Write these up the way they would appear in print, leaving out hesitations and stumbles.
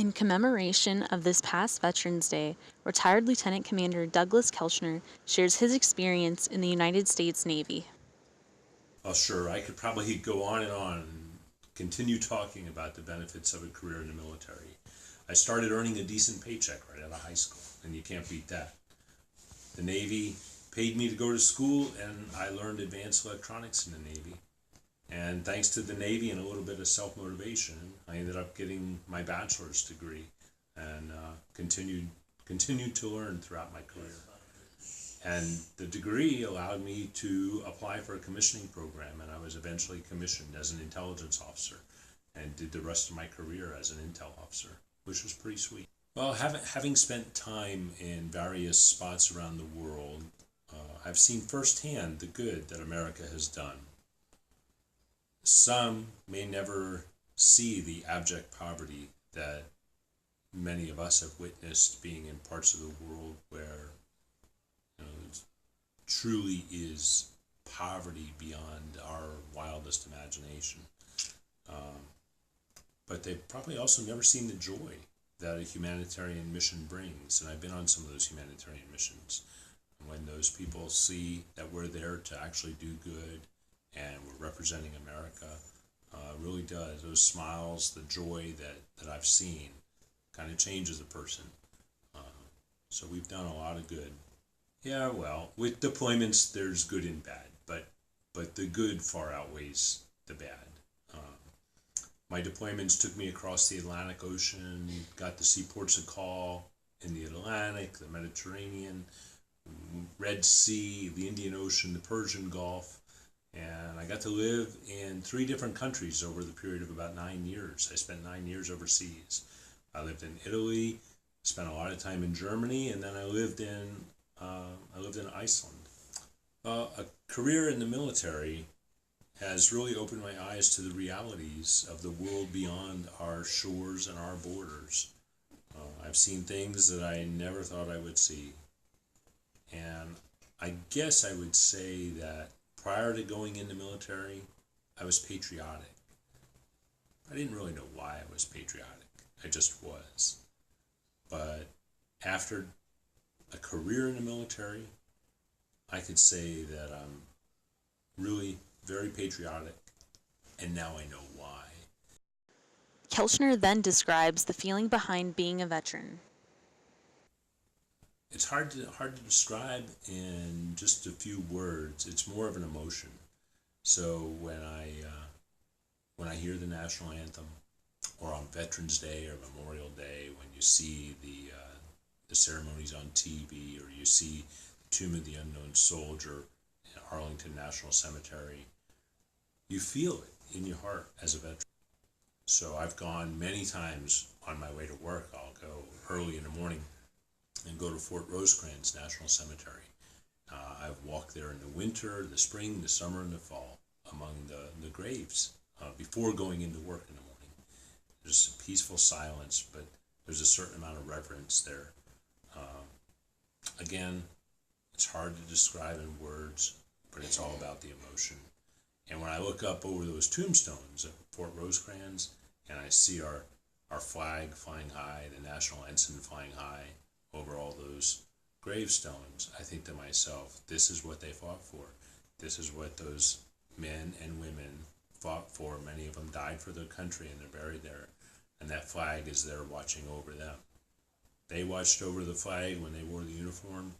In commemoration of this past Veterans Day, retired Lieutenant Commander Douglas Kelchner shares his experience in the United States Navy. Well, sure, I could probably go on and continue talking about the benefits of a career in the military. I started earning a decent paycheck right out of high school, and you can't beat that. The Navy paid me to go to school, and I learned advanced electronics in the Navy. And thanks to the Navy and a little bit of self-motivation, I ended up getting my bachelor's degree and continued to learn throughout my career. And the degree allowed me to apply for a commissioning program, and I was eventually commissioned as an intelligence officer and did the rest of my career as an intel officer, which was pretty sweet. Well, having spent time in various spots around the world, I've seen firsthand the good that America has done. Some may never see the abject poverty that many of us have witnessed being in parts of the world where it truly is poverty beyond our wildest imagination. But they've probably also never seen the joy that a humanitarian mission brings. And I've been on some of those humanitarian missions. And when those people see that we're there to actually do good and we're representing America, really does. Those smiles, the joy that I've seen kind of changes a person. So we've done a lot of good. Yeah, well, with deployments, there's good and bad, but the good far outweighs the bad. My deployments took me across the Atlantic Ocean, got to see ports of call in the Atlantic, the Mediterranean, Red Sea, the Indian Ocean, the Persian Gulf, and I got to live in 3 different countries over the period of about 9 years. I spent 9 years overseas. I lived in Italy, spent a lot of time in Germany, and then I lived in Iceland. A career in the military has really opened my eyes to the realities of the world beyond our shores and our borders. I've seen things that I never thought I would see. And I guess I would say that prior to going in the military, I was patriotic. I didn't really know why I was patriotic. I just was. But after a career in the military, I could say that I'm really very patriotic, and now I know why. Kelchner then describes the feeling behind being a veteran. It's hard to describe in just a few words. It's more of an emotion. So when I hear the national anthem, or on Veterans Day or Memorial Day, when you see the ceremonies on TV, or you see Tomb of the Unknown Soldier in Arlington National Cemetery, you feel it in your heart as a veteran. So I've gone many times on my way to work. I'll go early in the morning and go to Fort Rosecrans National Cemetery. I've walked there in the winter, the spring, the summer, and the fall among the graves before going into work in the morning. There's a peaceful silence, but there's a certain amount of reverence there. Again, it's hard to describe in words, but it's all about the emotion. And when I look up over those tombstones at Fort Rosecrans and I see our flag flying high, the national ensign flying high over all those gravestones, I think to myself, this is what they fought for. This is what those men and women fought for. Many of them died for their country and they're buried there. And that flag is there watching over them. They watched over the flag when they wore the uniform.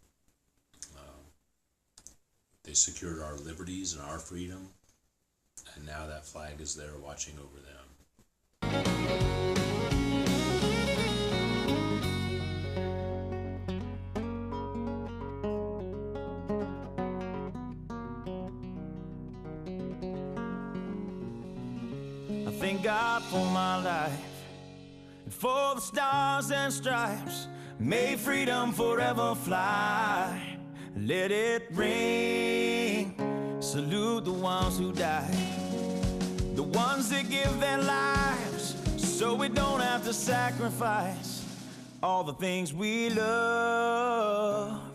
They secured our liberties and our freedom. And now that flag is there watching over them. I thank God for my life and for the stars and stripes. May freedom forever fly. Let it ring. Salute the ones who died, the ones that give their lives so we don't have to sacrifice all the things we love.